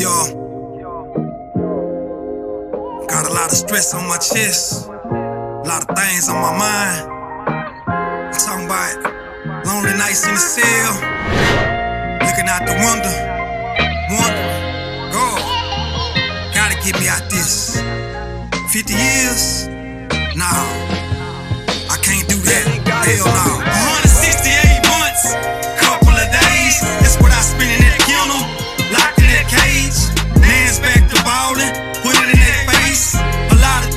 Yo, got a lot of stress on my chest, a lot of things on my mind. I'm talking about lonely nights in the cell, looking out the window, wondering, God, gotta get me out this. 50 years? Nah, I can't do that. Hell no. 168 months, couple of days. That's what I spent in that kennel, locked in that cage. Man's back to ballin', put it in their face. A lot of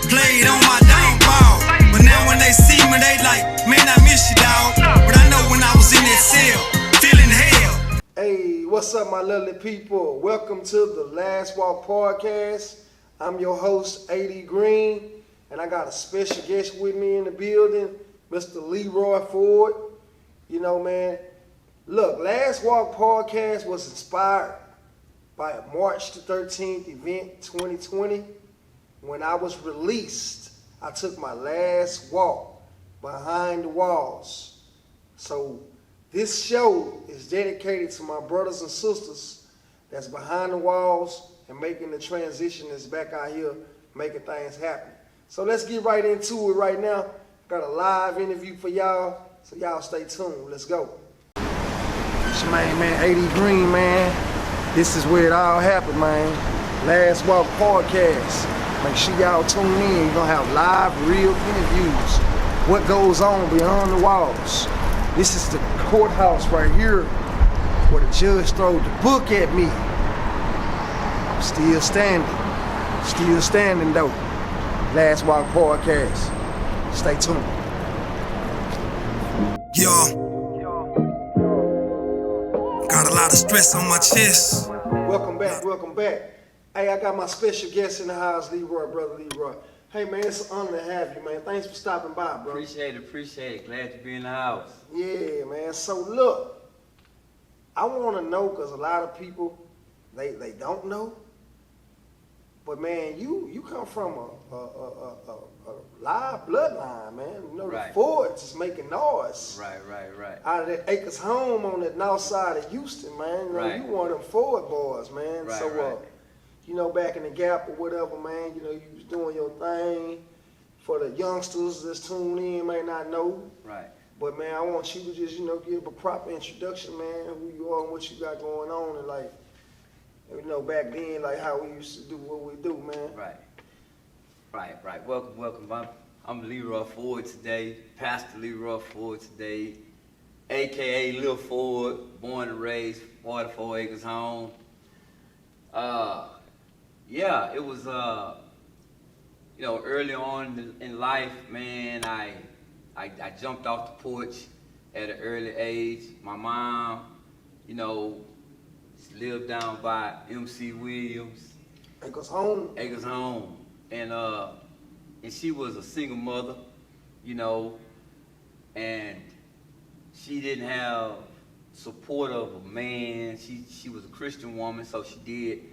played on my downfall, but now when they see me, they like, man, I miss you, dawg. But I know when I was in that cell, feeling hell. Hey, what's up, my lovely people? Welcome to the Last Walk Podcast. I'm your host, A.D. Green, and I got a special guest with me in the building, Mr. Leroy Ford. You know, man, look, Last Walk Podcast was inspired by a March the 13th event 2020. When I was released, I took my last walk behind the walls. So this show is dedicated to my brothers and sisters that's behind the walls and making the transition that's back out here, making things happen. So let's get right into it right now. Got a live interview for y'all, so y'all stay tuned. Let's go. It's your main man, A.D. Green, man. This is where it all happened, man. Last Walk Podcast. Make sure y'all tune in. You're gonna have live, real interviews. What goes on beyond the walls. This is the courthouse right here where the judge threw the book at me. I'm still standing though. Last Walk Podcast. Stay tuned. Yo, got a lot of stress on my chest. Welcome back. Hey, I got my special guest in the house, Leroy, brother Leroy. Hey man, it's an honor to have you, man. Thanks for stopping by, bro. Appreciate it. Glad to be in the house. Yeah, man. So look, I want to know, because a lot of people, they don't know. But man, you come from a live bloodline, man. You know, Right. The Fords is making noise. Right. Out of that Acres home on the north side of Houston, man. You know, Right. you one of them Ford boys, man. Right, So, right. you know, back in the Gap or whatever, man, you know, you was doing your thing. For the youngsters that's tuned in, may not know. Right. But man, I want you to just, you know, give a proper introduction, man, who you are and what you got going on, and like, you know, back then, like how we used to do what we do, man. Right. Welcome. I'm Leroy Ford today, Pastor Leroy Ford today, AKA Lil Ford, born and raised, 44 Acres home. Yeah, it was, you know, early on in life, man, I jumped off the porch at an early age. My mom, you know, she lived down by MC Williams. Acres home. And she was a single mother, you know, and she didn't have support of a man. She was a Christian woman, so she did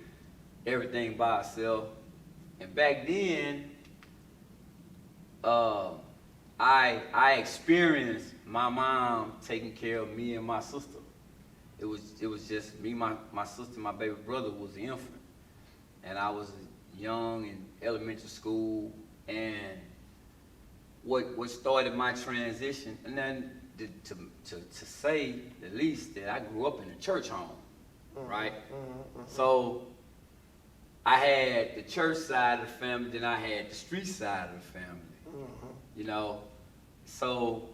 everything by herself. And back then, I experienced my mom taking care of me and my sister. It was just me, my sister, my baby brother was the infant, and I was young in elementary school. And what started my transition, and then to say the least, that I grew up in a church home, right? So I had the church side of the family, then I had the street side of the family, you know. So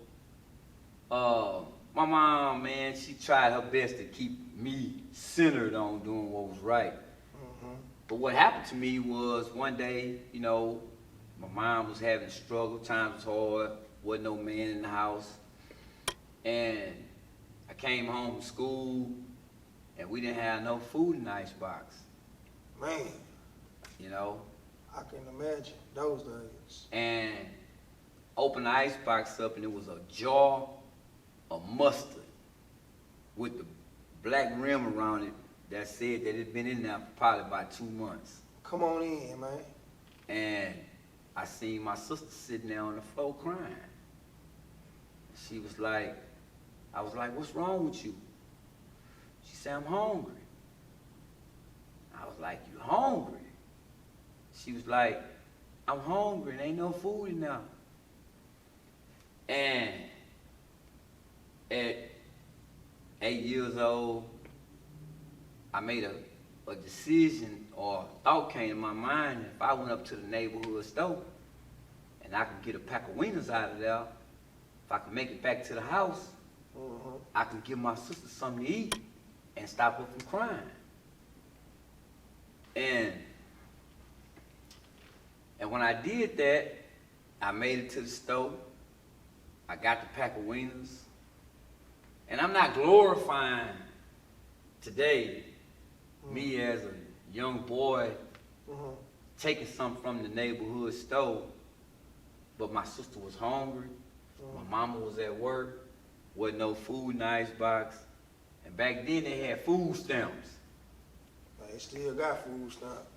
my mom, man, she tried her best to keep me centered on doing what was right. But what happened to me was one day, you know, my mom was having struggle, times was hard, wasn't no man in the house. And I came home from school and we didn't have no food in the icebox. Man, You know? I can imagine those days. And opened the icebox up and it was a jar of mustard with the black rim around it that said that it'd been in there for probably about 2 months. Come on in, man. And I seen my sister sitting there on the floor crying. She was like, I was like, what's wrong with you? She said, I'm hungry. I was like, you hungry? She was like, I'm hungry and ain't no food enough. And at 8 years old, I made a decision, or a thought came to my mind. If I went up to the neighborhood store and I could get a pack of wieners out of there, if I could make it back to the house, I could give my sister something to eat and stop her from crying. And when I did that, I made it to the store. I got the pack of wieners. And I'm not glorifying today me as a young boy taking something from the neighborhood store, but my sister was hungry, my mama was at work, wasn't no food in the icebox, and back then they had food stamps. They still got food stamps.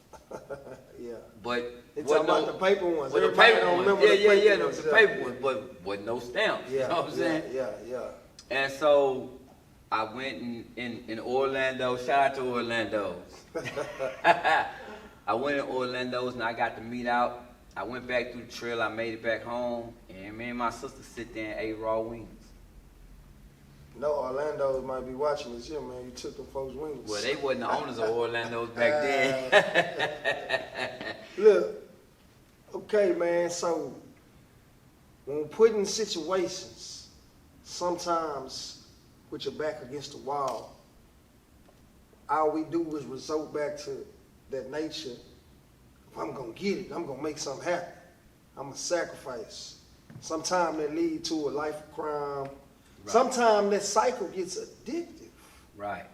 Yeah. But they talking about the paper ones. Well, the paper ones. The paper ones, but with no stamps. Yeah, you know what I'm saying? Yeah. And so I went in Orlando. Shout out to Orlando's. I went in Orlando's and I got to meet out. I went back through the trail. I made it back home, and me and my sister sit there and ate raw wings. No, Orlando's might be watching this here, man. You took them folks' wings. Well, they wasn't the owners of Orlando's back then. Look, okay, man. So when we're put in situations, sometimes with your back against the wall, all we do is resort back to that nature. If I'm gonna get it, I'm gonna make something happen. I'm gonna sacrifice. Sometimes that lead to a life of crime. Right. Sometimes that cycle gets addictive. Right.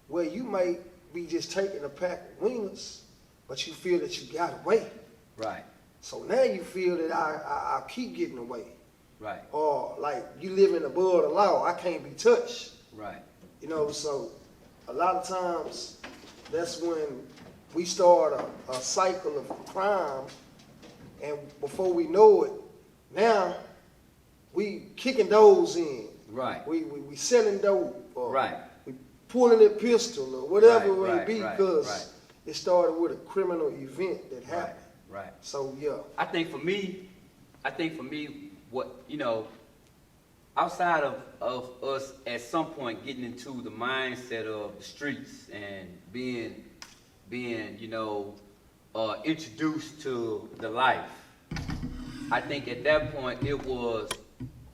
Where you may be just taking a pack of wieners, but you feel that you got away. Right. So now you feel that I'll keep getting away. Right. Or like you living above the law, I can't be touched. Right. You know, so a lot of times that's when we start a cycle of crime, and before we know it, now we kicking doors in. Right. We selling dope. Or right. We pulling a pistol or whatever it may be, right, because it started with a criminal event that happened. Right. So yeah. I think for me, what, you know, outside of us at some point getting into the mindset of the streets and being, you know, introduced to the life, I think at that point it was,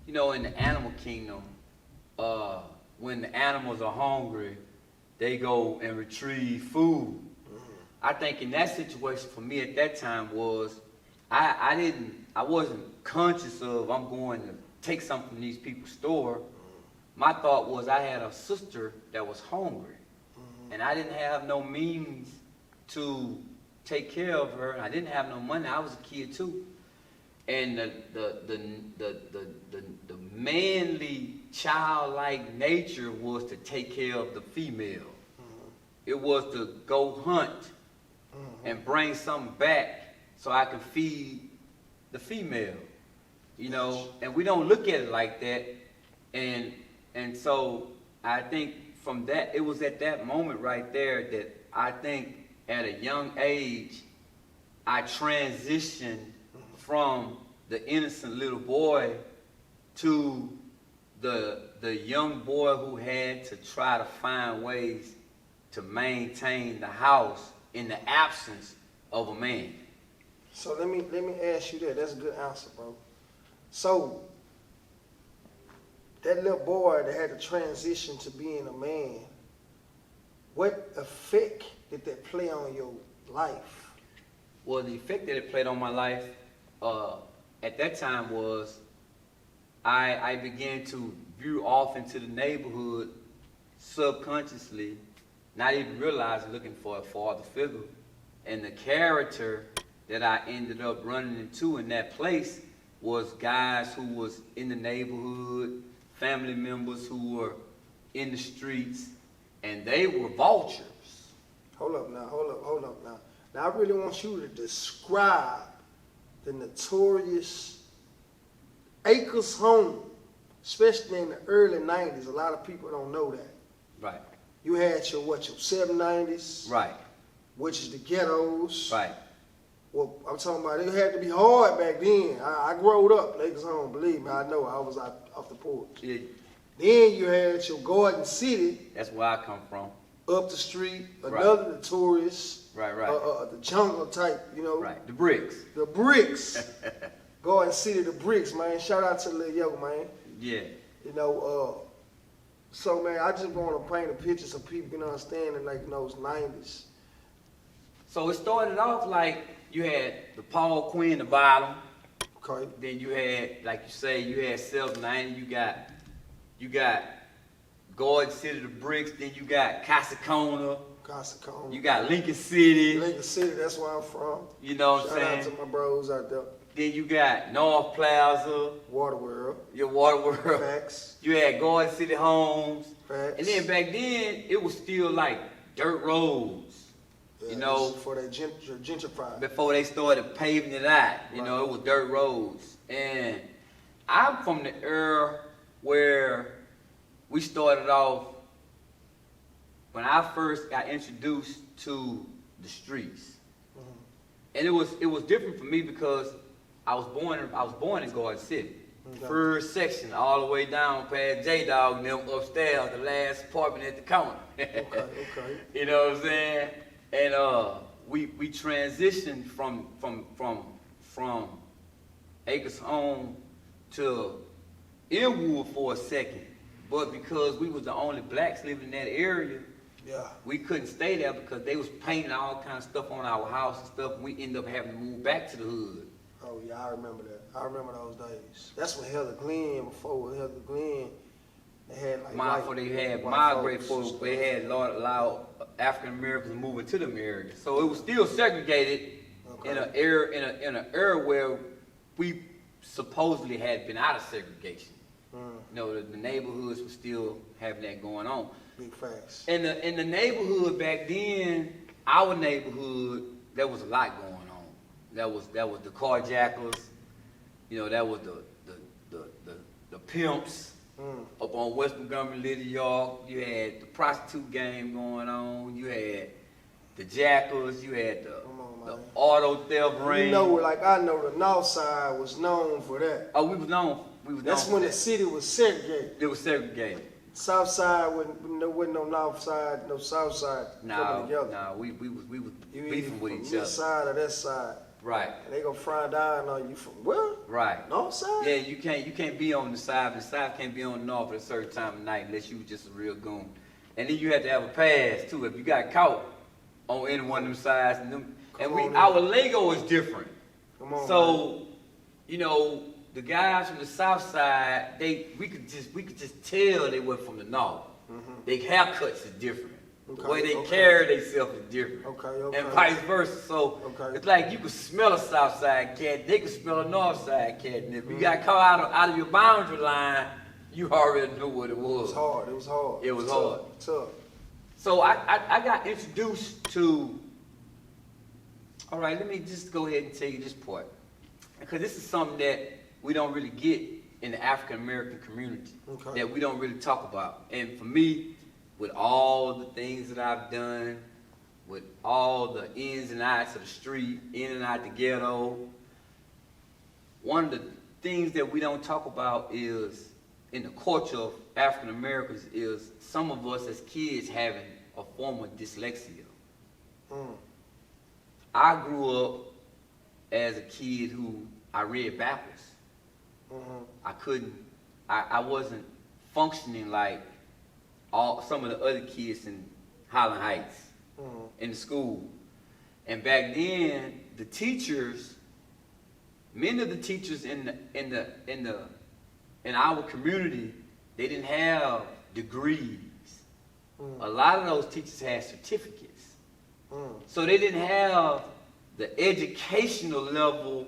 you know, in the animal kingdom, when the animals are hungry, they go and retrieve food. I think in that situation for me at that time was, I wasn't conscious of I'm going to take something from these people's store. My thought was I had a sister that was hungry, and I didn't have no means to take care of her. I didn't have no money. I was a kid too. And the manly, childlike nature was to take care of the female. It was to go hunt and bring something back so I could feed the female. You know, and we don't look at it like that. And so I think from that, it was at that moment right there that I think at a young age, I transitioned from the innocent little boy to the young boy who had to try to find ways to maintain the house in the absence of a man. So let me ask you that. That's a good answer, bro. So that little boy that had to transition to being a man, what effect did that play on your life? Well, the effect that it played on my life at that time was I began to veer off into the neighborhood subconsciously, not even realizing, looking for a father figure. And the character that I ended up running into in that place was guys who was in the neighborhood, family members who were in the streets, and they were vultures. Hold up now. Now I really want you to describe the notorious Acres home, especially in the early 90s. A lot of people don't know that. Right. You had your 790s. Right. which is the ghettos. Right. Well, I'm talking about it had to be hard back then. I growed up, Lakers home, believe me, I know I was out off the porch. Yeah, Then you had your Garden City that's where I come from. up the street, Right. another the tourists, Right, right. the jungle type, you know. Right. The bricks. The bricks. Garden City, the bricks, man. Shout out to Lil Yo, man. Yeah. You know, so man, I just want to paint a picture so people can understand in like those 90s. So it started off like you had the Paul Quinn, the bottom. Okay. Then you had, like you say, you had 790. You got Garden City, the bricks. Then you got Casacona. Corsicana. You got Lincoln City. Lincoln City, that's where I'm from. You know what I'm Shout out saying? to my bros out there. Then you got North Plaza, Water World. your Water World. Facts. You had Garden City Homes. Facts. And then back then, it was still like dirt roads. Yeah, You know, for that gentrified. before they started paving it out. You know, it was dirt roads. And I'm from the era where we started off, when I first got introduced to the streets. And it was different for me because I was born in Garden City. Okay. First section, all the way down past J-Dog and them upstairs, the last apartment at the corner. Okay. You know what I'm saying? And we transitioned from Acres Home to Inwood for a second, but because we was the only blacks living in that area, Yeah. we couldn't stay there because they was painting all kinds of stuff on our house and stuff. We ended up having to move back to the hood. Oh yeah, I remember that. I remember those days. That's when Heather Glenn, before Heather Glenn, they had like Before they had white migrate, folks for and they had allowed African Americans to move into them areas. So it was still segregated in an era where we supposedly had been out of segregation. You know, the neighborhoods were still having that going on. Big facts. In the neighborhood back then, our neighborhood, there was a lot going on. That was the carjackers, you know, that was the pimps up on West Montgomery, Little York. You had the prostitute game going on. You had the jackals. You had the auto theft ring. You know, like I know the North Side was known for that. Oh, we was known. That's when the city was segregated. It was segregated. South Side wasn't no North Side, no South Side coming together. No, we was You beefing with from each this other. side or that side. Right. And they gonna frown down on you from where? Right. North Side? Yeah, you can't be on the side, and the side can't be on the north at a certain time of night unless you was just a real goon. And then you had to have a pass too if you got caught on any one of them sides. Our lingo is different. Come on, man. So, you know, the guys from the south side, we could just tell they were from the north. Their haircuts is different. The way they carry themselves is different. Okay. And vice versa. So it's like you could smell a south side cat, they could smell a north side cat. And if you got caught out of your boundary line, you already knew what it was. It was hard. It was hard. Tough. So I got introduced to, all right, let me just go ahead and tell you this part. Because this is something that we don't really get in the African American community, that we don't really talk about. And for me, with all the things that I've done, with all the ins and outs of the street, in and out the ghetto, one of the things that we don't talk about is, in the culture of African Americans, is some of us as kids having a form of dyslexia. I grew up as a kid who I read backwards. I wasn't functioning like some of the other kids in Highland Heights in the school. And back then, the teachers, many of the teachers in our community, they didn't have degrees. A lot of those teachers had certificates. So they didn't have the educational level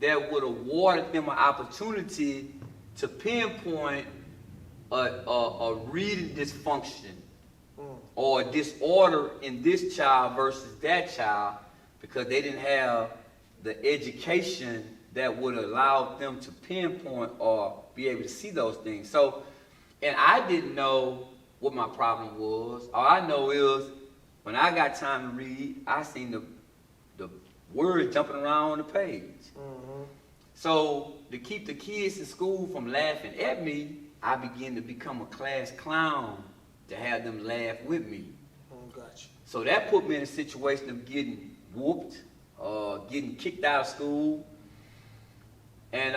that would have awarded them an opportunity to pinpoint a reading dysfunction or a disorder in this child versus that child, because they didn't have the education that would allow them to pinpoint or be able to see those things. So, and I didn't know what my problem was. All I know is when I got time to read, I seen the words jumping around on the page. Mm-hmm. So to keep the kids in school from laughing at me, I began to become a class clown to have them laugh with me. Gotcha. So that put me in a situation of getting whooped, getting kicked out of school. And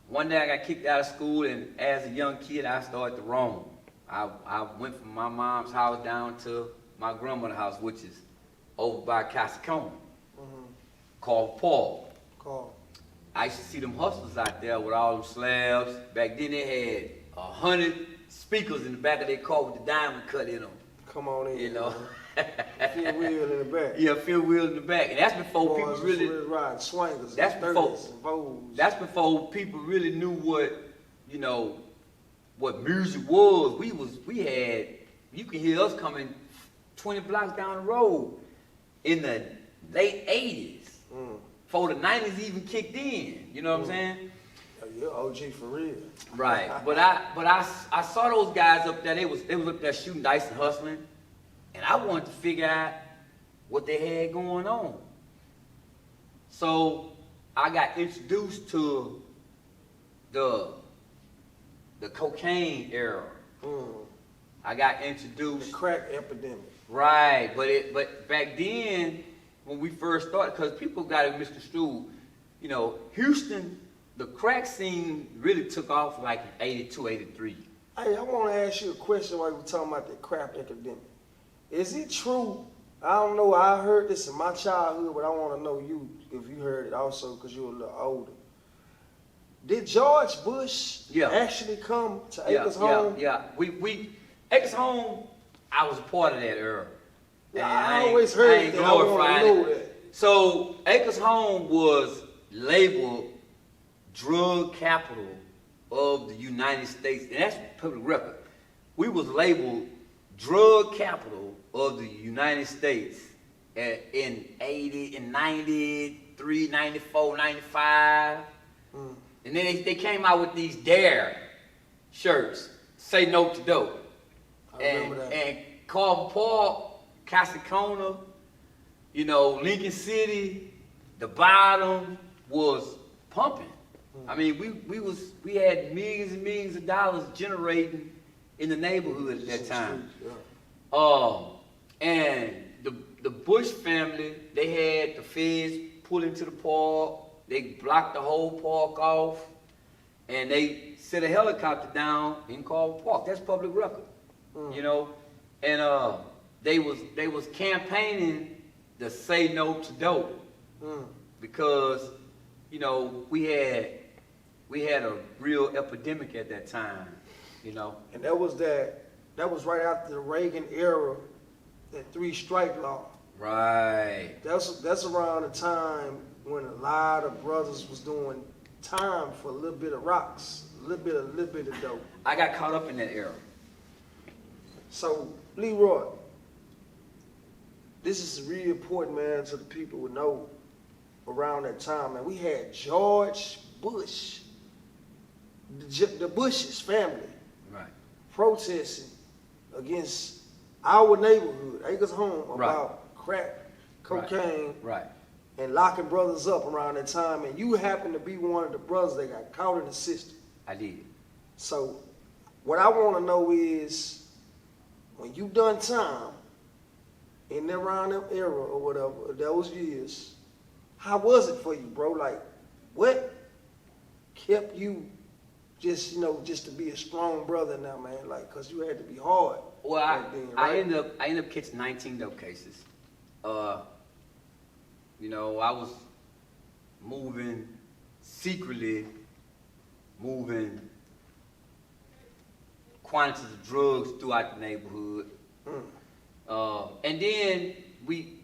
one day I got kicked out of school, and as a young kid, I started to roam. I went from my mom's house down to my grandmother's house, which is over by Casacona, called Paul. Call. I used to see them hustlers out there with all them slabs. Back then they had 100 speakers in the back of their car with the diamond cut in them. Come on in. You know. Feel wheel in the back. Yeah, feel wheel in the back, and that's before people really ride swingers. That's before. And Vogues. That's before people really knew what, you know, what music was. We had, you could hear us coming 20 blocks down the road in the late 80s. Before the 90s even kicked in. You know what I'm saying? You're OG for real. Right. But I saw those guys up there, they was up there shooting dice and hustling. And I wanted to figure out what they had going on. So I got introduced to the cocaine era. I got introduced. The crack epidemic. Right, but back then when we first started, because people got it misconstrued, you know, Houston, the crack scene really took off like in 82, 83. Hey, I want to ask you a question while we're talking about the crack epidemic. Is it true? I don't know. I heard this in my childhood, but I want to know you if you heard it also because you're a little older. Did George Bush actually come to Acres Home? Yeah. We Acres Home, I was a part of that era. Yeah, I always heard that. I want to know that. So Acres Home was labeled drug capital of the United States, and that's public record. We was labeled drug capital of the United States in 80, in 93, 94, 95. And then they came out with these DARE shirts, say no to dope. I remember that. And Carver Park, Casacona, you know, Lincoln City, the bottom was pumping. I mean, we had millions and millions of dollars generating in the neighborhood at that time. And the Bush family, they had the feds pull into the park. They blocked the whole park off, and they set a helicopter down in Carver Park. That's public record, you know. And they was campaigning to say no to dope because, you know, we had a real epidemic at that time, you know. And that was right after the Reagan era, that 3-strike law. Right. That's around the time when a lot of brothers was doing time for a little bit of rocks, a little bit of dope. I got caught up in that era. So, Leroy, this is really important, man, so the people would know around that time, man. We had George Bush, the Bush's family, right, protesting against our neighborhood, Acres Home, about crack, cocaine, right, and locking brothers up around that time. And you happen to be one of the brothers that got caught in the system. I did. So what I want to know is, when you done time in and around that era or whatever, those years, how was it for you, bro? Like, what kept you just, you know, just to be a strong brother now, man? Like, because you had to be hard. Well, then, I ended up catching 19 dope cases. You know, I was secretly moving quantities of drugs throughout the neighborhood. And then we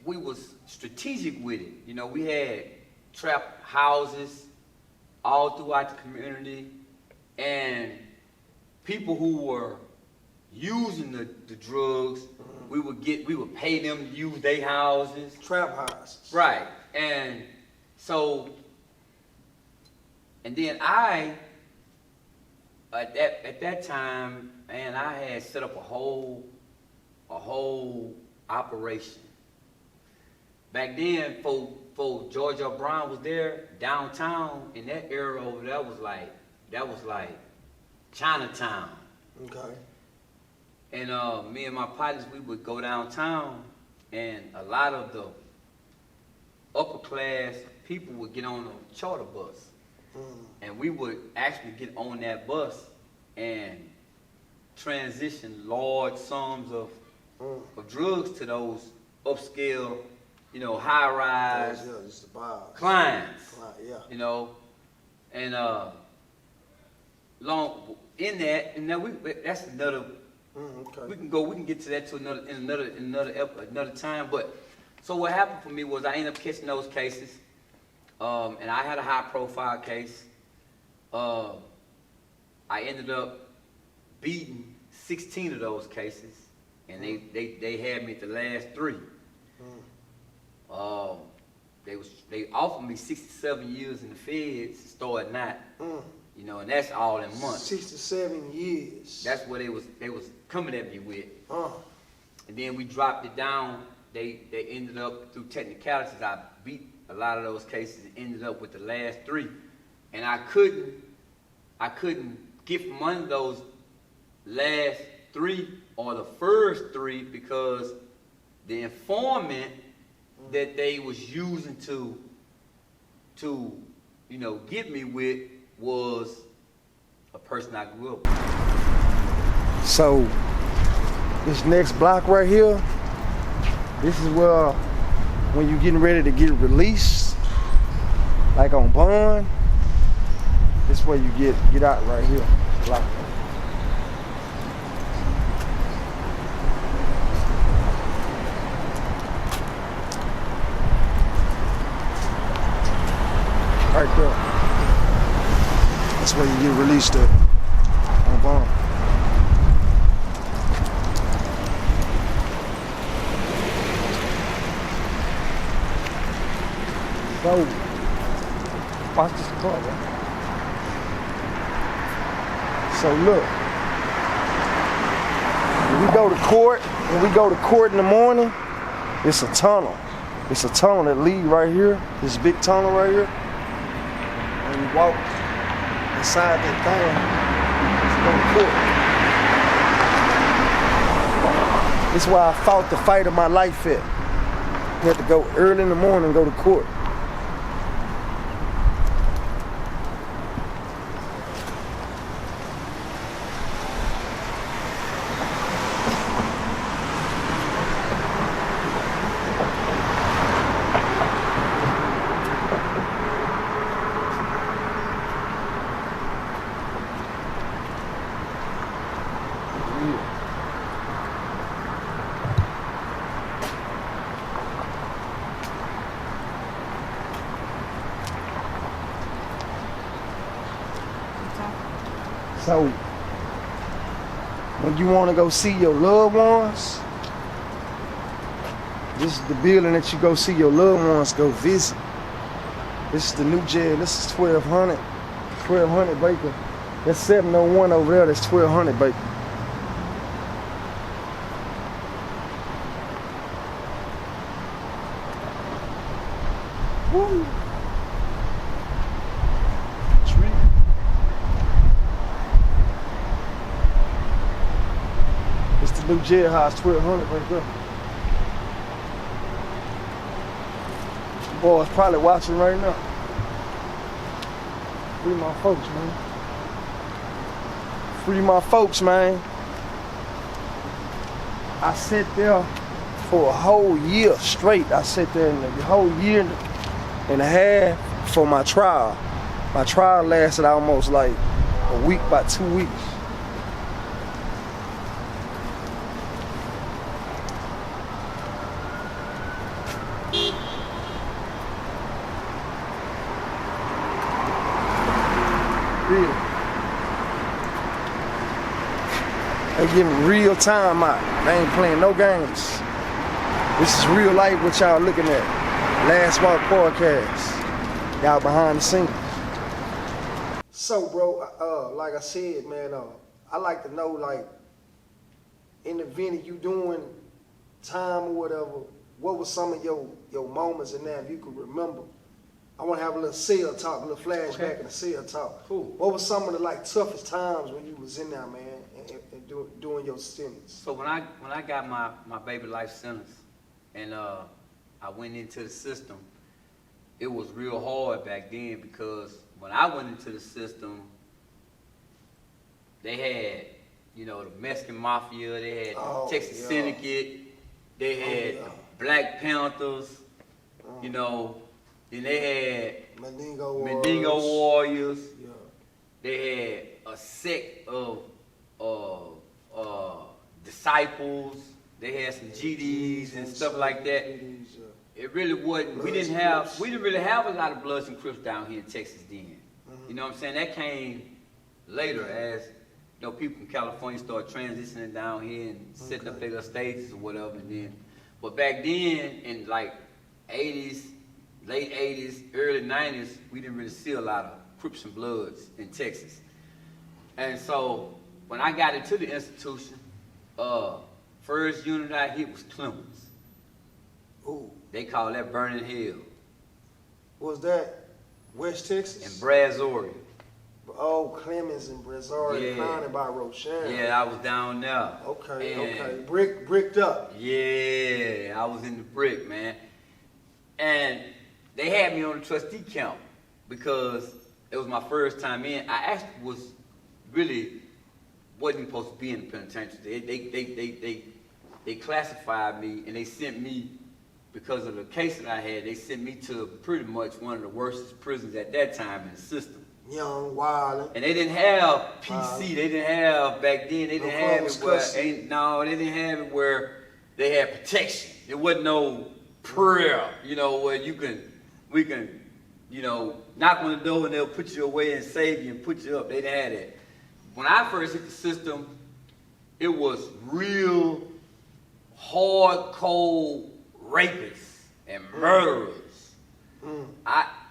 was strategic with it. You know, we had trap houses all throughout the community, and people who were using the drugs, we would pay them to use their houses. Trap houses. Right. And so, and then at that time, man, I had set up a whole operation. Back then, before George L. Brown was there, downtown in that era over there was like Chinatown. Okay. And me and my partners, we would go downtown, and a lot of the upper class people would get on a charter bus. And we would actually get on that bus and transition large sums of drugs to those upscale, high-rise clients. You know, and long in that, and now that's another. Okay. We can get to that another time. But so what happened for me was I ended up catching those cases, and I had a high-profile case. I ended up beating 16 of those cases, and they had me at the last 3. They offered me 67 years in the feds, started not, and that's all in months. 67 years. That's what they was coming at me with. And then we dropped it down. They ended up through technicalities. I beat a lot of those cases and ended up with the last 3, and I couldn't get from under those last 3 or the first 3 because the informant that they was using to get me with was a person I grew up with. So this next block right here, this is where when you getting ready to get released, like on bond, this is where you get out right here. Block. Right there. That's where you get released at on bond. So, watch this car, man. So look, when we go to court in the morning, it's a tunnel. It's a tunnel that leads right here, this big tunnel right here. And you walk inside that thing, it's go to court. This is why I fought the fight of my life at. You have to go early in the morning and go to court. So, when you want to go see your loved ones, this is the building that you go see your loved ones go visit. This is the new jail. This is 1200. 1200 Baker. That's 701 over there. That's 1200 Baker. Woo. New jailhouse, 1200 right there. Boys probably watching right now. Free my folks, man. Free my folks, man. I sat there for a whole year straight. I sat there in the whole year and a half for my trial. My trial lasted almost like a week, about 2 weeks. They giving real time out. They ain't playing no games. This is real life what y'all looking at. Last Walk Podcast. Y'all behind the scenes. So bro, like I said, man, I like to know, like, in the event of you doing time or whatever, what was some of your moments in there, if you could remember? I want to have a little cell talk, a little flashback in the cell talk. Cool. What was some of the toughest times when you was in there, man, and doing your sentence? So when I got my baby life sentence, and I went into the system, it was real hard back then because when I went into the system, they had, you know, the Mexican Mafia, they had the Texas Syndicate, they had Black Panthers, you know, then they had Mandingo Warriors. Yeah. They had a sect of disciples. They had some GDs and stuff like that. It really wasn't. We didn't really have a lot of Bloods and Crips down here in Texas then. You know what I'm saying? That came later as, you know, people from California started transitioning down here and setting up their little stages or whatever. And then, but back then in like 80s, late 80s, early 90s, we didn't really see a lot of Crips and Bloods in Texas. And so when I got into the institution, first unit I hit was Clemens. Ooh. They call that Burning Hill. Was that West Texas? In Brazoria. Oh, Clemens and Brazoria, founded by Rochelle. Yeah, I was down there. Okay. Bricked up. Yeah, I was in the brick, man. And they had me on the trustee count because it was my first time in. I actually wasn't supposed to be in the penitentiary. They classified me and they sent me, because of the case that I had, they sent me to pretty much one of the worst prisons at that time in the system. Young, wild. And they didn't have PC. They didn't have, back then, they didn't have it where, they didn't have it where they had protection. There wasn't no prayer, you know, where we can, you know, knock on the door and they'll put you away and save you and put you up. They didn't have that. When I first hit the system, it was real hard, cold rapists and murderers.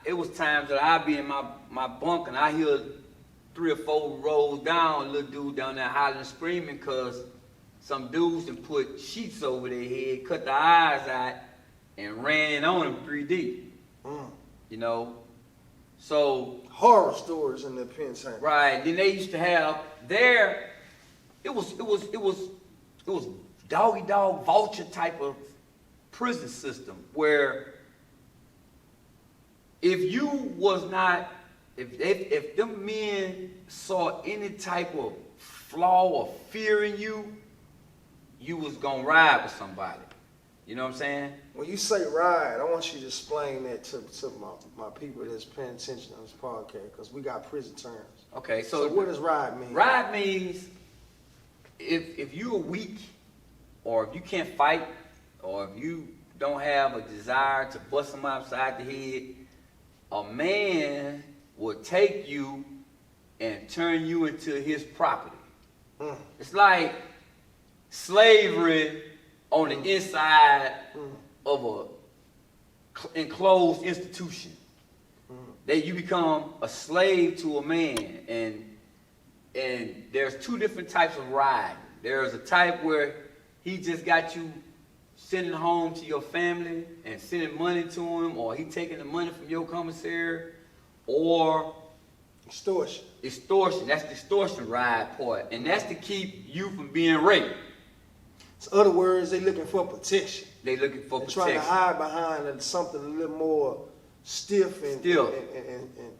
It was times that I'd be in my bunk and I hear 3 or 4 rows down, a little dude down there hollering and screaming because some dudes done put sheets over their head, cut their eyes out, and ran on them 3D. You know? So horror stories in the penitentiary. Right. Then they used to have there, it was doggy dog vulture type of prison system where if you was not, if them men saw any type of flaw or fear in you, you was gonna ride with somebody. You know what I'm saying? When you say ride, I want you to explain that to my people that's paying attention on this podcast, because we got prison terms. Okay, so what does ride mean? Ride means if you're weak, or if you can't fight, or if you don't have a desire to bust somebody upside the head, a man will take you and turn you into his property. It's like slavery on the inside of a enclosed institution. That you become a slave to a man, and there's 2 different types of riding. There's a type where he just got you sending home to your family and sending money to him, or he taking the money from your commissary, or extortion. That's the extortion ride part, and that's to keep you from being raped. In other words, they looking for protection. They looking for They're protection. trying to hide behind something a little more stiff and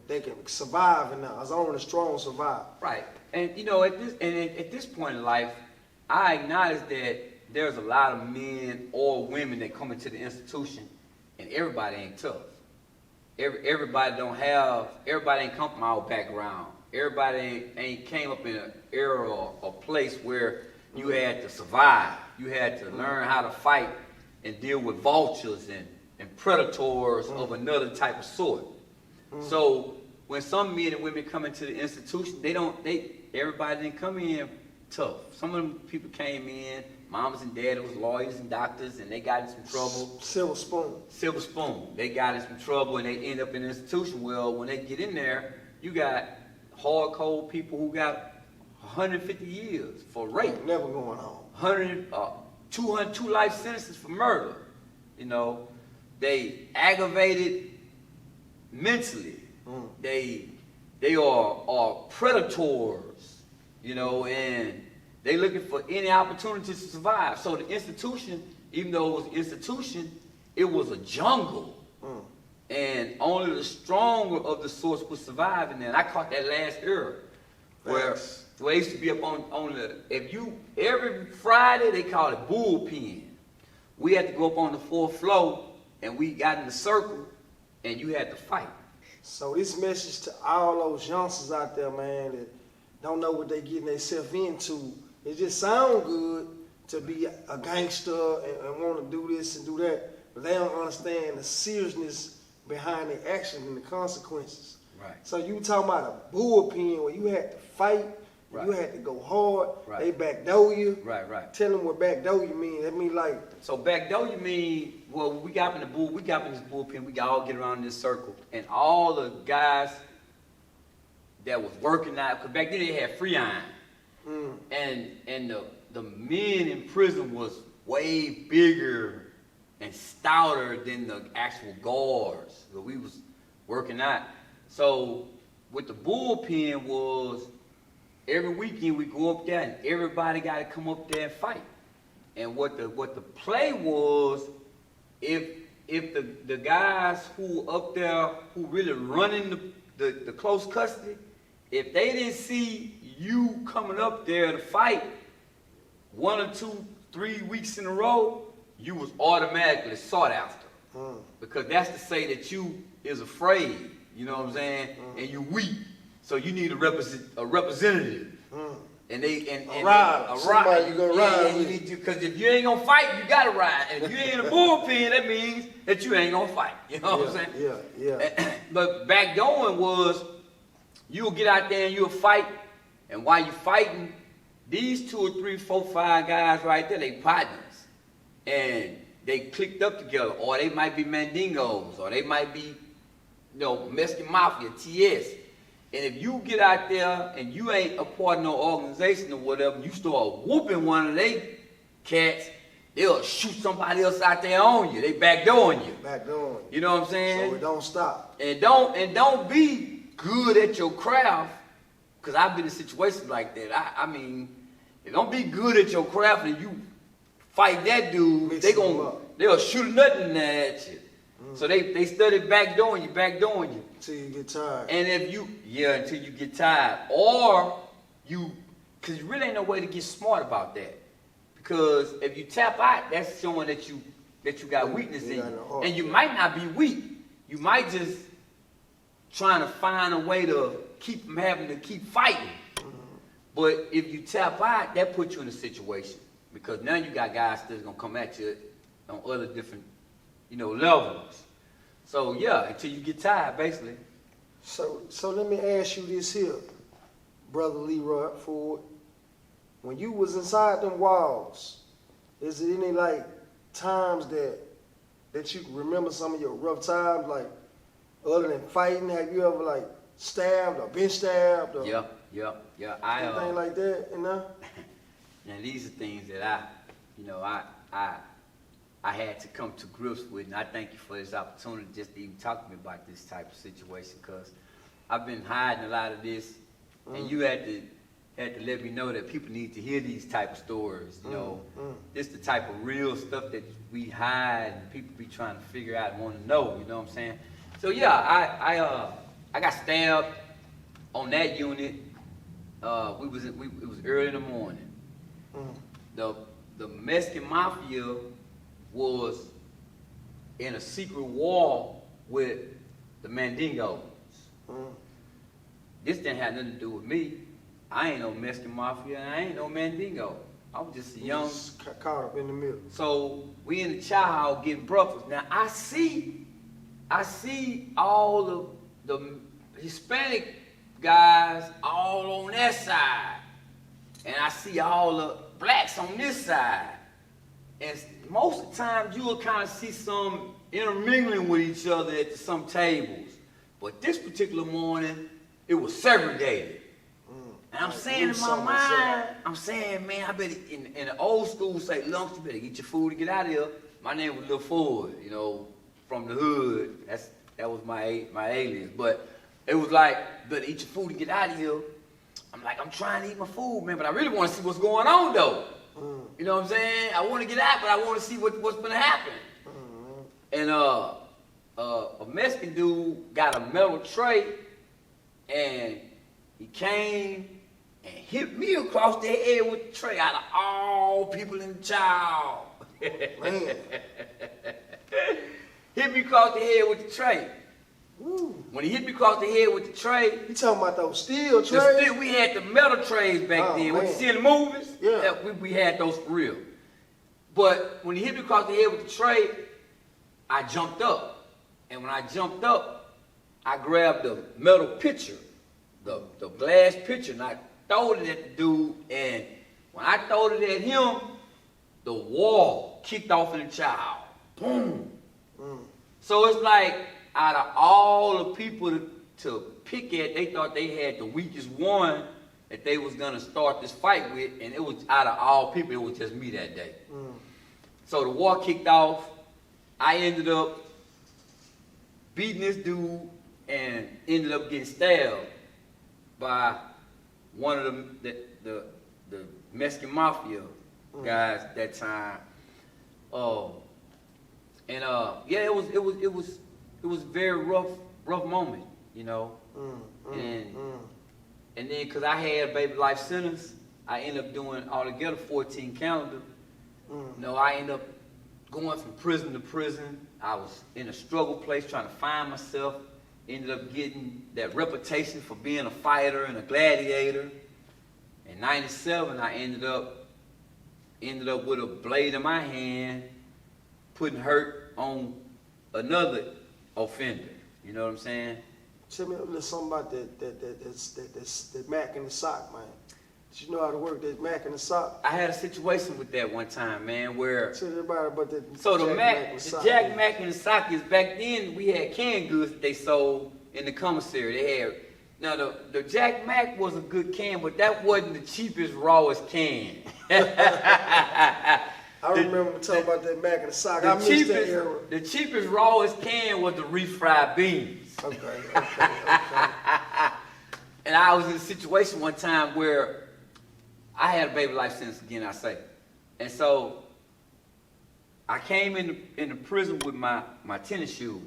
they can survive in that. As only the strong survive. Right. And you know, at this point in life, I acknowledge that there's a lot of men or women that come into the institution, and everybody ain't tough. Everybody ain't come from our background. Everybody ain't came up in an era or place where you had to survive. You had to learn how to fight and deal with vultures and predators of another type of sort. So when some men and women come into the institution, everybody didn't come in tough. Some of them people came in, mamas and daddies was lawyers and doctors, and they got in some trouble. Silver spoon. They got in some trouble and they end up in the institution. Well, when they get in there, you got hard, cold people who got 150 years for rape. Never going home. 202 life sentences for murder. You know, they aggravated mentally. They are predators, you know, and they looking for any opportunity to survive. So the institution, even though it was an institution, it was a jungle. And only the stronger of the sorts would survive in there. And I caught that last era where I used to be up on the, every Friday they call it bullpen. We had to go up on the 4th floor and we got in the circle and you had to fight. So this message to all those youngsters out there, man, that don't know what they getting themselves into. It just sound good to be a gangster and want to do this and do that, but they don't understand the seriousness behind the action and the consequences. Right. So you talking about a bullpen where you had to fight, Right. you had to go hard, Right. they backdoor you. Right. Tell them what backdoor you mean. That mean like, So backdoor you mean, well, we got in this bullpen, we all get around in this circle, and all the guys that was working out, because back then they had free iron, and the men in prison was way bigger and stouter than the actual guards that we was working out. So with the bullpen was, every weekend we go up there and everybody got to come up there and fight. And what the play was, if the guys who up there who really running the close custody, if they didn't see you coming up there to fight 1 or 2, 3 weeks in a row, you was automatically sought after. Because that's to say that you is afraid, you know what I'm saying, and you weak. So you need a representative. And a ride. Somebody you gonna ride with. You need to, because if you ain't gonna fight, you gotta ride. And if you ain't in a bullpen, that means that you ain't gonna fight. You know what I'm saying? Yeah. But backdooring was, you'll get out there and you'll fight, and while you fighting, these 2 or 3, 4, 5 guys right there, they partners. And they clicked up together, or they might be Mandingos, or they might be, Mexican Mafia, TS. And if you get out there and you ain't a part of no organization or whatever, you start whooping one of they cats, they'll shoot somebody else out there on you. They backdooring you. Backdooring. You know what I'm saying? So it don't stop. And don't be good at your craft, because I've been in situations like that. I mean, don't be good at your craft and you fight that dude, they'll shoot nothing at you. So they started backdooring you. Until you get tired. And until you get tired. Or because you really ain't no way to get smart about that. Because if you tap out, that's showing that you got weakness in you. And you might not be weak. You might just trying to find a way to keep from having to keep fighting. But if you tap out, that puts you in a situation. Because now you got guys that's going to come at you on other different, levels. So yeah, until you get tired, basically. So let me ask you this here, Brother Leroy Ford. When you was inside them walls, is there any times that you can remember some of your rough times, other than fighting? Have you ever stabbed or been stabbed or Yeah. anything like that, And these are things that I had to come to grips with, and I thank you for this opportunity just to even talk to me about this type of situation, because I've been hiding a lot of this, and you had to let me know that people need to hear these type of stories. This the type of real stuff that we hide and people be trying to figure out and want to know. You know what I'm saying? So yeah, I got stabbed on that unit. It was early in the morning. The Mexican Mafia was in a secret war with the Mandingos. This didn't have nothing to do with me. I ain't no Mexican Mafia and I ain't no Mandingo. I was just a young... caught up in the middle. So we in the chow hall getting breakfast. Now I see all the Hispanic guys all on that side. And I see all the blacks on this side. And most of the time, you will kind of see some intermingling with each other at some tables. But this particular morning, it was segregated. And I'm Like, saying lose in my something mind, inside. I'm saying, man, I better, in the old school say, Lumps, you better get your food and get out of here. My name was Lil Ford, you know, from the hood. That was my alias. But it was like, better eat your food and get out of here. I'm like, I'm trying to eat my food, man, but I really want to see what's going on, though. You know what I'm saying? I want to get out, but I want to see what's going to happen. And a Mexican dude got a metal tray, and he came and hit me across the head with the tray out of all people in the child. Man. Hit me across the head with the tray. Woo. When he hit me across the head with the tray, You talking about those steel trays? we had the metal trays back Oh, then. What you man. see in the movies? Yeah. We had those for real. But when he hit me across the head with the tray, I jumped up. And when I jumped up, I grabbed the metal pitcher, the glass pitcher, and I throwed it at the dude. And when I throwed it at him, the wall kicked off in the child. Boom. So it's like, out of all the people to pick at, they thought they had the weakest one that they was gonna start this fight with, and it was out of all people, it was just me that day. So the war kicked off. I ended up beating this dude and ended up getting stabbed by one of the Mexican mafia guys at that time. Yeah, it was a very rough moment, you know. And then, cause I had baby life sentence, I ended up doing altogether 14 calendar. You know, I ended up going from prison to prison. I was in a struggle place trying to find myself. Ended up getting that reputation for being a fighter and a gladiator. In '97, I ended up with a blade in my hand, putting hurt on another offender. You know what I'm saying? Tell me a little something about that Mac in the sock, man. Did you know how to work that Mac in the sock? I had a situation with that one time, man, where Tell everybody about that. so the Jack man. Mac and the sock is back then we had canned goods that they sold in the commissary. They had now the Jack Mac was a good can, but that wasn't the cheapest, rawest can. I remember talking about that Mac in the sock. I missed that era. The cheapest, rawest can was the refried beans. Okay. And I was in a situation one time where I had a baby life sentence again, I say. And so I came into prison with my tennis shoes.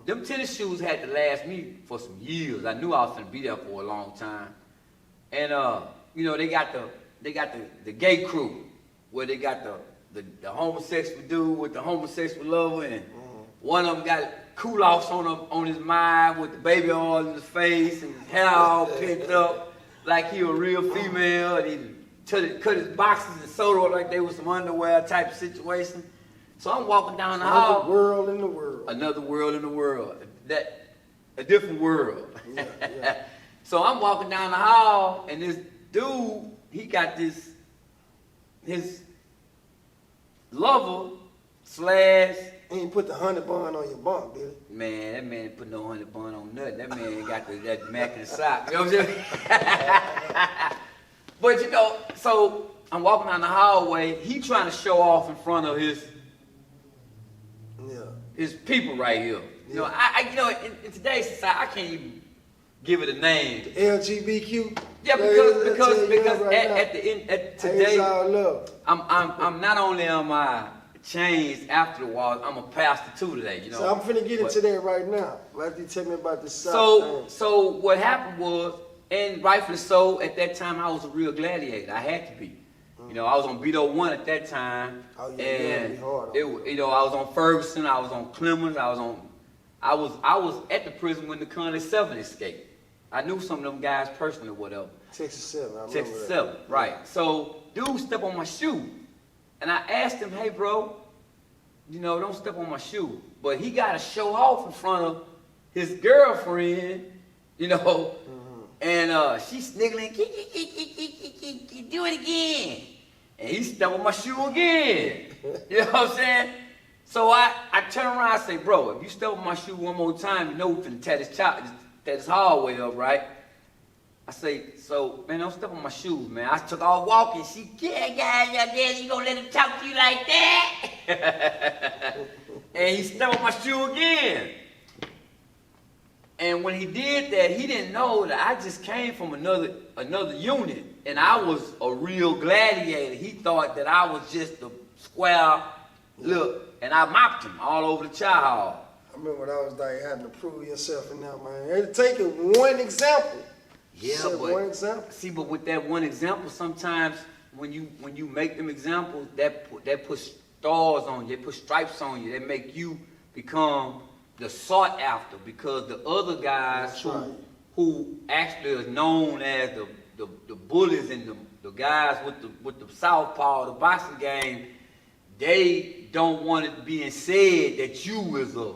Them tennis shoes had to last me for some years. I knew I was gonna be there for a long time. And you know, they got the gay crew where they got the homosexual dude with the homosexual lover, and one of them got cool-offs on his mind with the baby oil in his face and his hair all picked up like he a real female, and he cut his boxes and sewed up like they was some underwear type of situation. So I'm walking down the hall. Another world in the world. Another world in the world. A different world. Yeah. So I'm walking down the hall, and this dude, he got his lover slash. He ain't put the 100 bond on your bunk, did he? Man, that man put no 100 bun on nothing. That man got that Mac in the sock. You know what I'm saying? But you know, so I'm walking down the hallway. He trying to show off in front of his people right here. You know, you know, in today's society, I can't even give it a name. LGBTQ. Yeah, because at the end today, all love. I'm not only am I changed after the war, I'm a pastor too today. You know. So I'm finna get into that right now. After you tell me about this sock thing. So what happened was, and rightfully so, at that time I was a real gladiator. I had to be. You know, I was on Beto 1 at that time, and you know, I was on Ferguson, I was on Clemens, I was at the prison when the Conley 7 escaped. I knew some of them guys personally, or whatever. Texas 7, I remember Texas that. 7, right. So, dude stepped on my shoe. And I asked him, hey, bro, you know, don't step on my shoe. But he got to show off in front of his girlfriend, you know, and she's sniggling, do it again. And he stepped on my shoe again. You know what I'm saying? So I turn around and say, bro, if you step on my shoe one more time, you know we're finna tear this hallway up, right? say, so, man, don't step on my shoes, man. I took off walking. She, yeah, you gonna let him talk to you like that? And he stepped on my shoe again. And when he did that, he didn't know that I just came from another unit, and I was a real gladiator. He thought that I was just a square look, and I mopped him all over the chow hall. I remember that was like having to prove yourself in that, man. It take one example. Yeah, but one example. See, but with that one example, sometimes when you make them examples, that put stars on you, they put stripes on you, they make you become the sought after, because the other guys who actually is known as the bullies and the guys with the southpaw, the boxing game, they don't want it being said that you is a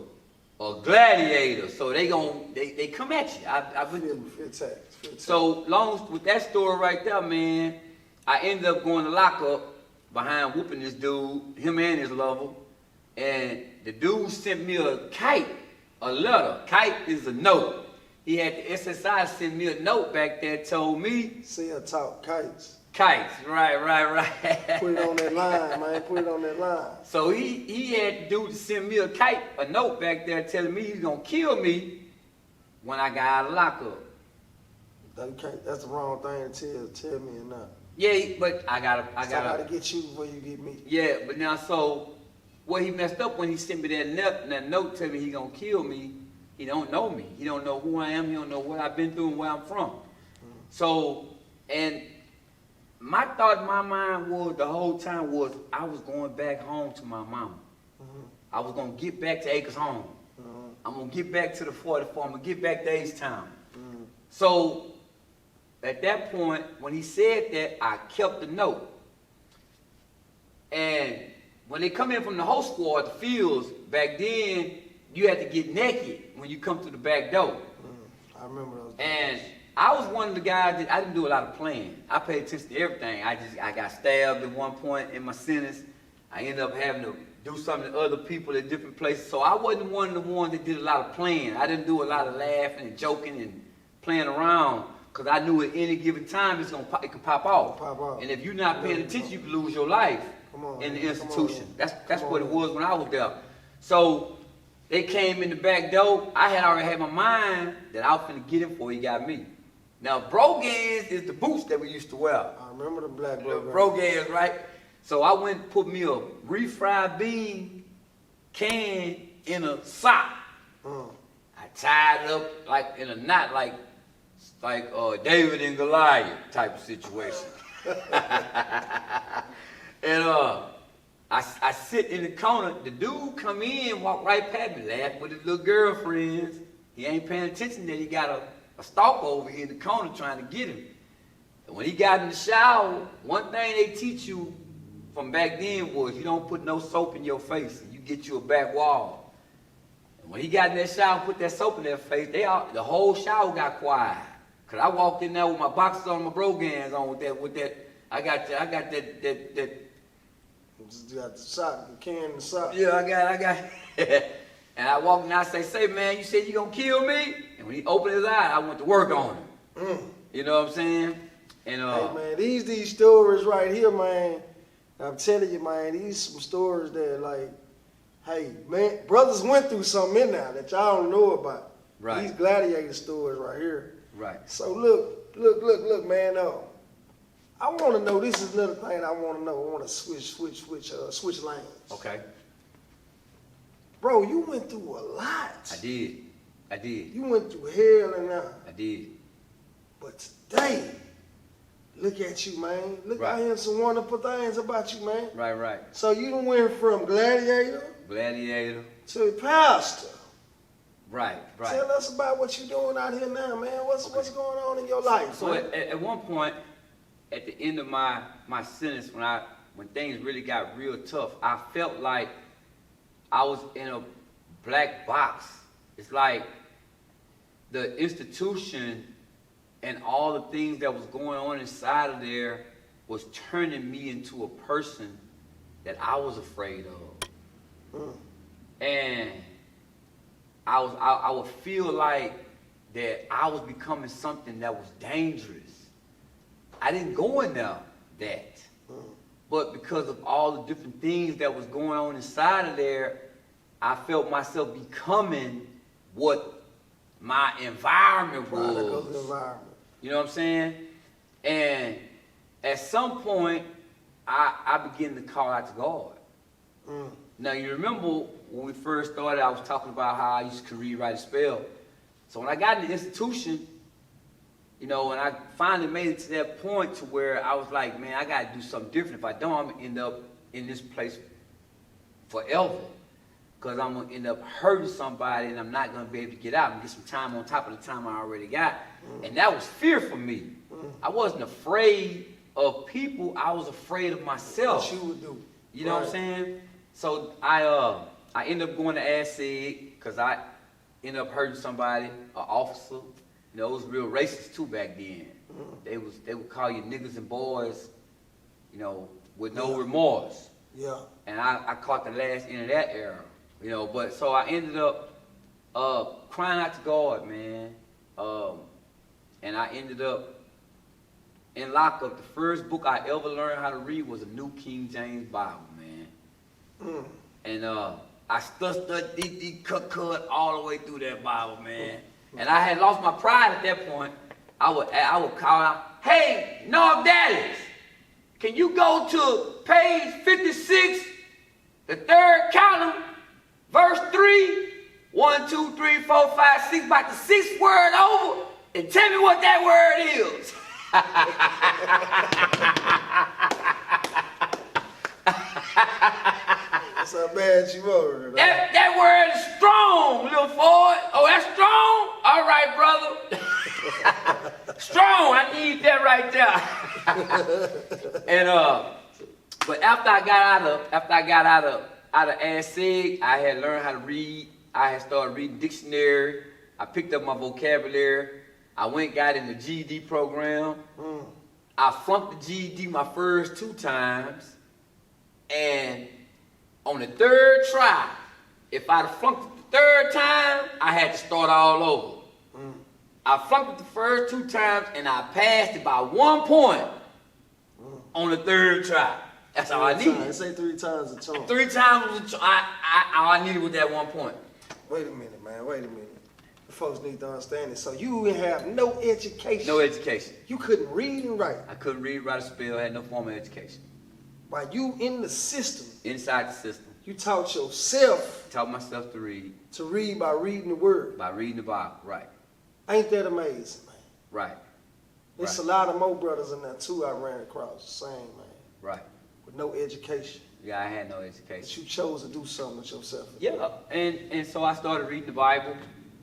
gladiator, so they come at you. I've been through. So long with that story right there, man, I ended up going to lock up behind whooping this dude, him and his lover, and the dude sent me a kite, a letter. Kite is a note. He had the SSI send me a note back there, told me. See her talk kites. Kites, right. Put it on that line, man. Put it on that line. So he had the dude to send me a note back there telling me he's gonna kill me when I got out of lockup. That's the wrong thing to tell me or not. Yeah, but I gotta get you before you get me. Yeah, but now so what he messed up when he sent me that note telling me he gonna kill me, he don't know me. He don't know who I am, he don't know what I've been through and where I'm from. So, and my thought in my mind was the whole time was I was going back home to my mama. I was gonna get back to Acres Home. I'm gonna get back to the 44, I'm gonna get back to H-Town. So at that point, when he said that, I kept the note. And when they come in from the host squad, the fields, back then, you had to get naked when you come through the back door. I remember those days. And I was one of the guys that I didn't do a lot of playing. I paid attention to everything. I got stabbed at one point in my sentence. I ended up having to do something to other people at different places. So I wasn't one of the ones that did a lot of playing. I didn't do a lot of laughing and joking and playing around, because I knew at any given time it could pop off. And if you're not paying attention, you could lose your life in the institution. That's what it was when I was there. So they came in the back door. I had already had my mind that I was finna get him before he got me. Now, Brogans is the boots that we used to wear. I remember the black Brogans, right? So I went and put me a refried bean can in a sock. I tied it up like in a knot, like David and Goliath type of situation. And I sit in the corner. The dude come in, walk right past me, laugh with his little girlfriends. He ain't paying attention that he got a stalker over here in the corner trying to get him. And when he got in the shower, one thing they teach you from back then was you don't put no soap in your face, and you get you a back wall. And when he got in that shower and put that soap in their face, the whole shower got quiet. Cause I walked in there with my boxers on, my Brogans on, with that. I got that. Just got the sock, the can, the sock. Yeah, I got. And I walked in and I say, man, you said you gonna kill me? And when he opened his eye, I went to work on him. You know what I'm saying? And hey man, these stories right here, man. I'm telling you, man, these some stories that like, hey man, brothers went through something in there that y'all don't know about. Right. These gladiator stories right here. Right. So look, man. I want to know. This is another thing I want to know. I want to switch lanes. Okay. Bro, you went through a lot. I did. You went through hell and I did. But today, look at you, man. Look, I hear some wonderful things about you, man. Right. So you done went from gladiator to pastor. Right. Tell us about what you're doing out here now, man. What's going on in your life? So at one point, at the end of my sentence, when things really got real tough, I felt like I was in a black box. It's like the institution and all the things that was going on inside of there was turning me into a person that I was afraid of. And I would feel like that I was becoming something that was dangerous. I didn't go in there that. But because of all the different things that was going on inside of there, I felt myself becoming what my environment was. Product of the environment. You know what I'm saying? And at some point, I began to call out to God. Now, you remember when we first started, I was talking about how I used to read, write, and spell. So when I got in the institution, you know, and I finally made it to that point to where I was like, man, I got to do something different. If I don't, I'm going to end up in this place forever. Because I'm going to end up hurting somebody and I'm not going to be able to get out and get some time on top of the time I already got. And that was fear for me. I wasn't afraid of people. I was afraid of myself. What you would do. You know what I'm saying? So I ended up going to ASIG because I ended up hurting somebody, an officer. You know, it was real racist too back then. They would call you niggas and boys, you know, with no remorse. Yeah. And I caught the last end of that era, you know. But so I ended up crying out to God, man. And I ended up in lockup. The first book I ever learned how to read was a New King James Bible, man. And I studied, cut all the way through that Bible, man. And I had lost my pride at that point. I would call out, hey, North Dallas, can you go to page 56, the third column, verse 3, 1, 2, 3, 4, 5, 6, about the sixth word over, and tell me what that word is. That's how bad you were. That word is strong, little Ford. Oh, that's strong? All right, brother. Strong, I need that right there. And but after I got out of ASIG, I had learned how to read. I had started reading dictionary. I picked up my vocabulary. I went and got in the GED program. I flunked the GED my first 2 times. And on the third try, if I'd have flunked it the third time, I had to start all over. I flunked it the first 2 times, and I passed it by 1 point on the third try. That's all I needed. Say 3 times a charm. 3 times was all I needed was that 1 point. Wait a minute, man. Wait a minute. The folks need to understand this. So you have no education. No education. You couldn't read and write. I couldn't read, write, or spell. I had no form of education. While you in the system, Inside the system, you taught yourself taught myself to read by reading the word. by reading the Bible. Right, Ain't that amazing, man? right, There's Right. a lot of more brothers in there too I ran across the same, man, right. with no education. Yeah, I had no But education. you chose to do something with yourself. Yeah, and so I started reading the Bible.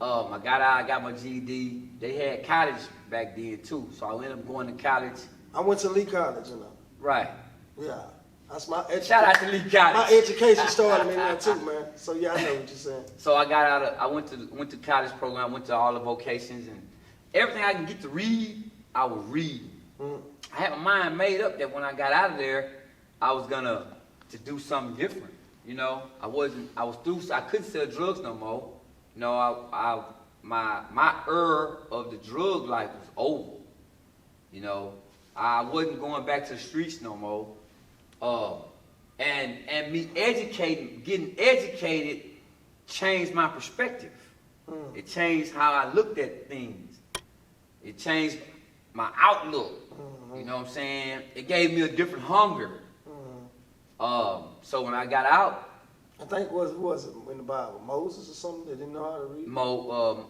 I got out, I got my GED. They had college back then too, so I ended up going to college. I went to Lee College, you know. Right. Yeah. That's my education. Shout out to Lee College. My education started in there too, man. So yeah, I know what you're saying. So I got out. I went to college program. Went to all the vocations and everything I can get to read, I was reading. I had my mind made up that when I got out of there, I was gonna to do something different. You know, I was through. So I couldn't sell drugs no more. You know, my era of the drug life was over. You know, I wasn't going back to the streets no more. And me getting educated changed my perspective. It changed how I looked at things. It changed my outlook. You know what I'm saying? It gave me a different hunger. So when I got out, I think who was it in the Bible? Moses or something that didn't know how to read?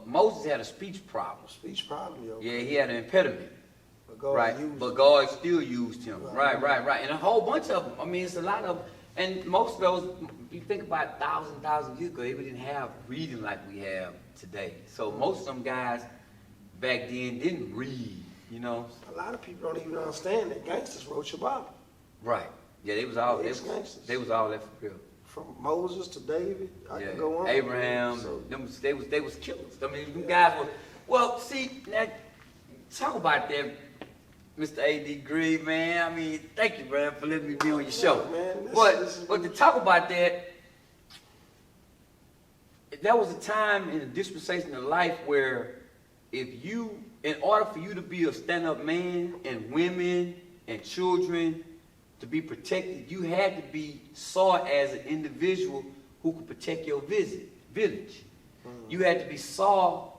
Moses had a speech problem. Speech probably, okay. Yeah, he had an impediment. But God Right, used but him. God still used him. Right. Right. And a whole bunch of them. I mean, it's a lot of them. And most of those, you think about 1,000 years ago, they didn't have reading like we have today. So most of them guys back then didn't read, you know. A lot of people don't even understand that gangsters wrote your Bible. Right. Yeah, they was all Ex-gangsters. they was all that for real. From Moses to David, I Yeah. can go on. Abraham, So, they was killers. I mean, them guys were. Well, see, now, talk about that, Mr. A.D. Green, man. I mean, thank you, man, for letting me be on your show. man, But to talk about that, that was a time in the dispensation of life where in order for you to be a stand-up man and women and children to be protected, you had to be saw as an individual who could protect your village. You had to be saw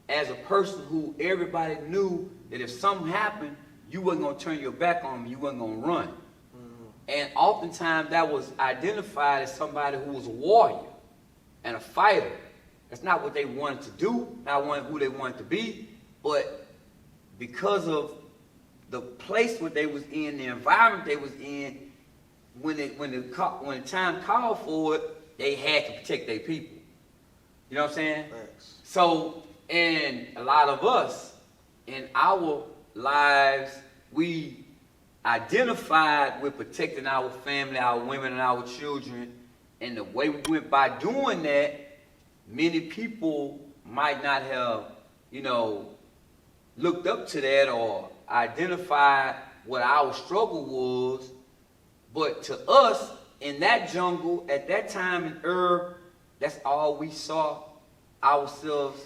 as a person who everybody knew that if something happened, you wasn't gonna turn your back on them, you wasn't gonna run. And oftentimes that was identified as somebody who was a warrior and a fighter. That's not what they wanted to do, not who they wanted to be, but because of the place where they was in, the environment they was in, when the time called for it, they had to protect their people. You know what I'm saying? Thanks. So, and a lot of us in our lives, we identified with protecting our family, our women, and our children. And the way we went by doing that, many people might not have, looked up to that or identified what our struggle was. But to us, in that jungle, at that time in that's all we saw ourselves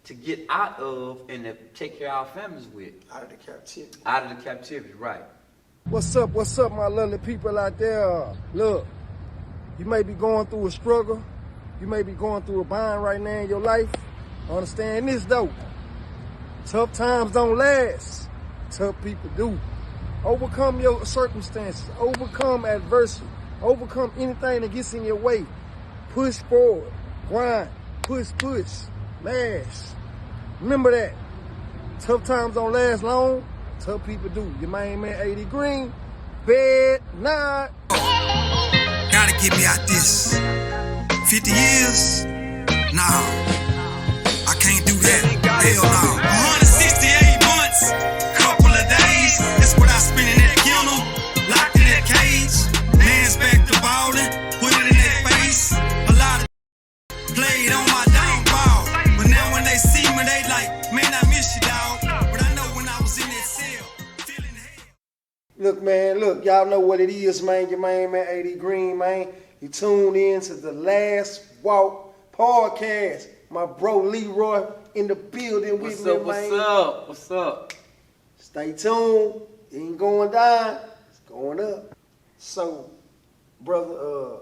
to get out of and to take care of our families with. Out of the captivity. Out of the captivity, right. What's up, my lovely people out there? Look, you may be going through a struggle. You may be going through a bind right now in your life. Understand this, though. Tough times don't last. Tough people do. Overcome your circumstances. Overcome adversity. Overcome anything that gets in your way. Push forward. Grind. Push. Mash. Remember that. Tough times don't last long. Tough people do. Your main man, AD Green. Bed not. Gotta get me out this. 50 years? Nah. I can't do that. Hell no. 168 months. Couple of days. That's what I spent in that kennel. Locked in that cage. Man's back to ballin'. Put it in that face. A lot of played on my downfall. But now when they see me, they like, man, I miss you, dog. But I know when I was in that cell, feeling hell. Look, man, y'all know what it is, man. Your main man, AD Green, man. You tuned in to the Last Walk podcast. My bro Leroy in the building with me, man. What's up? Stay tuned. It ain't going down. It's going up. So, brother,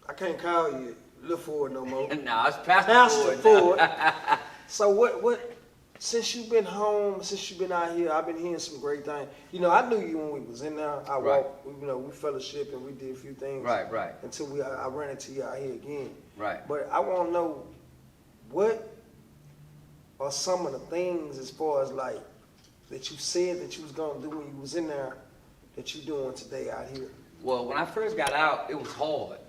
I can't call you Lil Ford no more. Nah, it's Pastor Ford. So what? Since you've been home, since you've been out here, I've been hearing some great things. I knew you when we was in there. I walked, we fellowship and we did a few things. Right. Until I ran into you out here again. Right. But I want to know, what are some of the things as far as like that you said that you was gonna do when you was in there that you doing today out here? Well, when I first got out, it was hard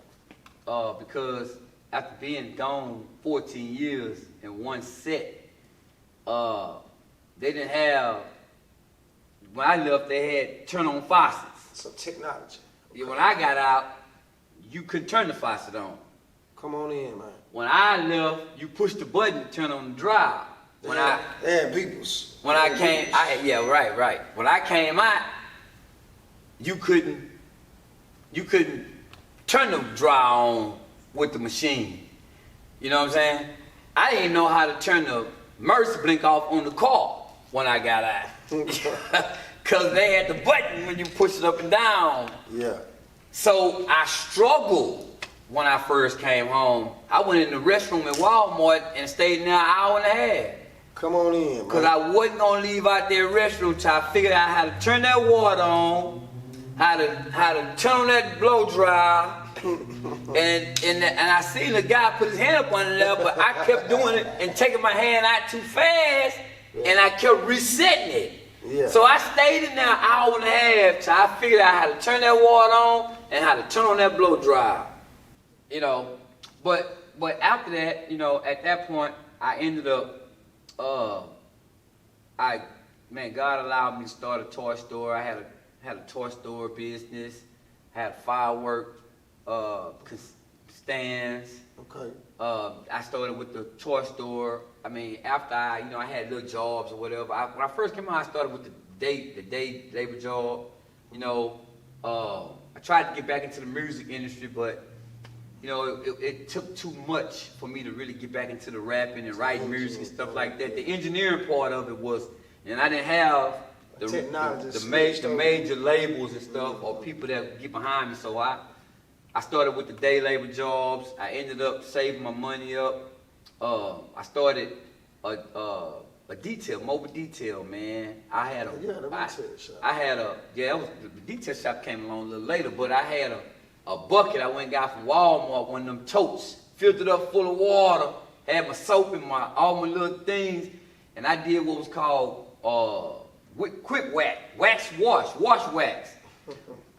because after being gone 14 years in one set, they didn't have, when I left, they had turn on faucets. So technology. Yeah, when I got out, you couldn't turn the faucet on. Come on in, man. When I left, you pushed the button to turn on the dryer. When I came, right. When I came out, you couldn't turn the dryer on with the machine. You know what I'm saying? I didn't know how to turn the Mercy blink off on the car when I got out. Cause they had the button when you push it up and down. Yeah. So I struggled when I first came home. I went in the restroom at Walmart and stayed in there an hour and a half. Come on in, man. Cause I wasn't gonna leave out their restroom till I figured out how to turn that water on, how to turn on that blow dryer. and I seen the guy put his hand up under there, but I kept doing it and taking my hand out too fast, and I kept resetting it. Yeah. So I stayed in there an hour and a half till I figured out how to turn that water on and how to turn on that blow dryer. But after that, at that point, I ended up, God allowed me to start a toy store. I had a toy store business, had firework stands. Okay. I started with the toy store. I mean, after I had little jobs or whatever. When I first came out, I started with the day labor job. I tried to get back into the music industry, but you know, it took too much for me to really get back into the rapping and writing music and stuff like that. The engineering part of it was, and I didn't have the major labels and stuff or people that would get behind me. So I started with the day labor jobs. I ended up saving my money up. I started a mobile detail, man. I had the detail shop came along a little later, but I had a bucket I went and got from Walmart, one of them totes, filled it up full of water, had my soap and all my little things, and I did what was called quick wax wax.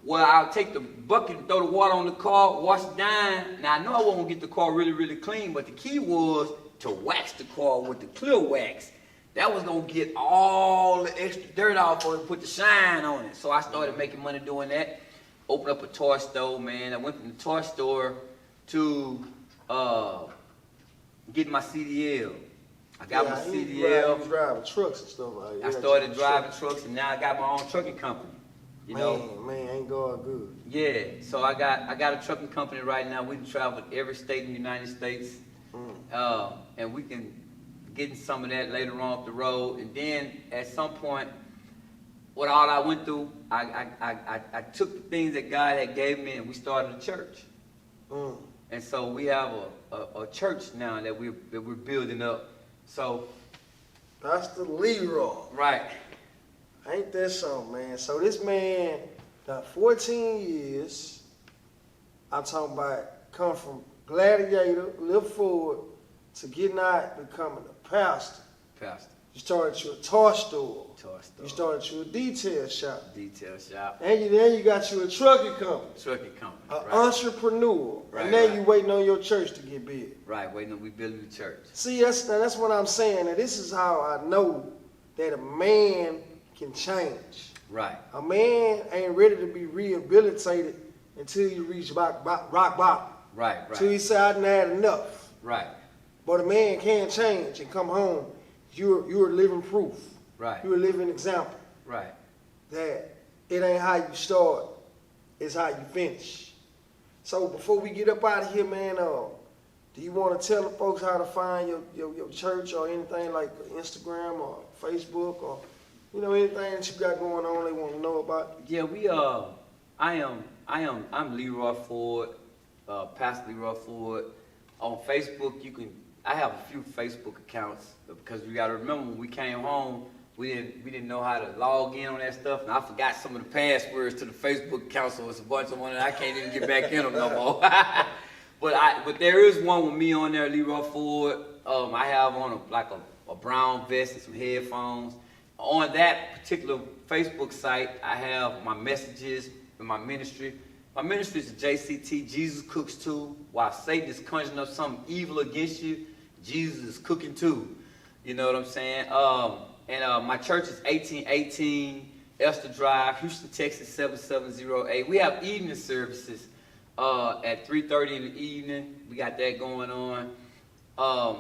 Well, I'll take the bucket and throw the water on the car, wash it down. Now I know I wasn't gonna get the car really, really clean, but the key was to wax the car with the clear wax. That was gonna get all the extra dirt off of it, put the shine on it. So I started making money doing that. Opened up a toy store, man. I went from the toy store to getting my CDL. I got my CDL. You was driving trucks and stuff like that. I started driving trucks, and now I got my own trucking company. You know, ain't going good. Yeah, so I got a trucking company right now. We can travel every state in the United States, and we can get some of that later on up the road. And then at some point, what all I went through, I took the things that God had gave me, and we started a church. And so we have a church now that we're building up. So Pastor Leroy. Right. Ain't that something, man? So this man got 14 years. I'm talking about come from gladiator, live forward, to getting out, becoming a pastor. You started your toy store. You started your detail shop. And you got you a trucking company. An entrepreneur. Right, and now you waiting on your church to get big. Right, we building the church. See, that's what I'm saying. And this is how I know that a man can change. Right. A man ain't ready to be rehabilitated until you reach rock bottom. Right. Until he say, I done had enough. Right. But a man can change and come home. You're living proof. Right. You're a living example. Right. That it ain't how you start, it's how you finish. So before we get up out of here, man, do you want to tell the folks how to find your church or anything like Instagram or Facebook or anything that you got going on they want to know about? Yeah, I'm Leroy Ford, Pastor Leroy Ford. On Facebook, I have a few Facebook accounts because we got to remember when we came home, we didn't know how to log in on that stuff, and I forgot some of the passwords to the Facebook account, so it's a bunch of one that I can't even get back in them no more. But there is one with me on there, Leroy Ford. I have on a brown vest and some headphones. On that particular Facebook site, I have my messages and my ministry. My ministry is JCT, Jesus Cooks Too. While Satan is conjuring up something evil against you, Jesus is cooking too. You know what I'm saying? And my church is 1818 Esther Drive, Houston, Texas 77008. We have evening services at 3:30 in the evening. We got that going on. I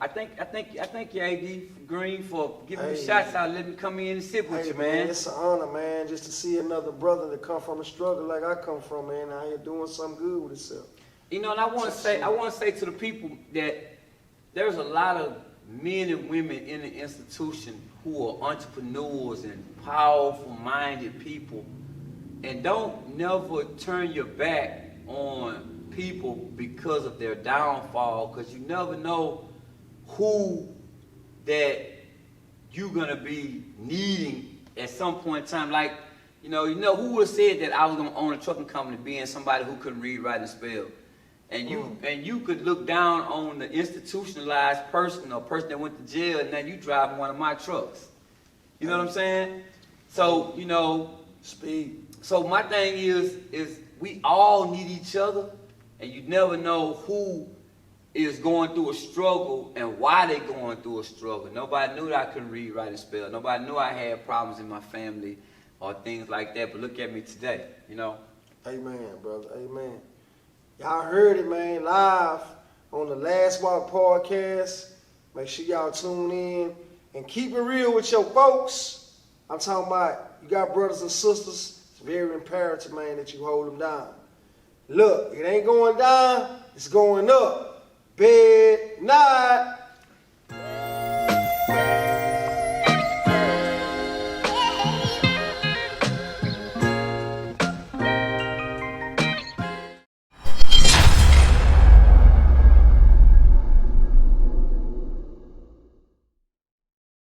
thank you, AD Green, for giving me shots out, letting me come in and sit with you, man. It's an honor, man, just to see another brother that come from a struggle like I come from, man, out here doing something good with himself. And I want to say to the people that there's a lot of men and women in the institution who are entrepreneurs and powerful-minded people, and don't never turn your back on people because of their downfall, because you never know who that you're gonna be needing at some point in time. Like, who would have said that I was gonna own a trucking company being somebody who couldn't read, write, and spell? And you could look down on the institutionalized person or person that went to jail, and now you driving one of my trucks. You know what I'm saying? So, speed. So my thing is we all need each other, and you never know who is going through a struggle and why they're going through a struggle. Nobody knew that I couldn't read, write, and spell. Nobody knew I had problems in my family or things like that. But look at me today, Amen, brother. Amen. Y'all heard it, man, live on the Last Walk podcast. Make sure y'all tune in and keep it real with your folks. I'm talking about you got brothers and sisters. It's very imperative, man, that you hold them down. Look, it ain't going down, it's going up. Bed, night.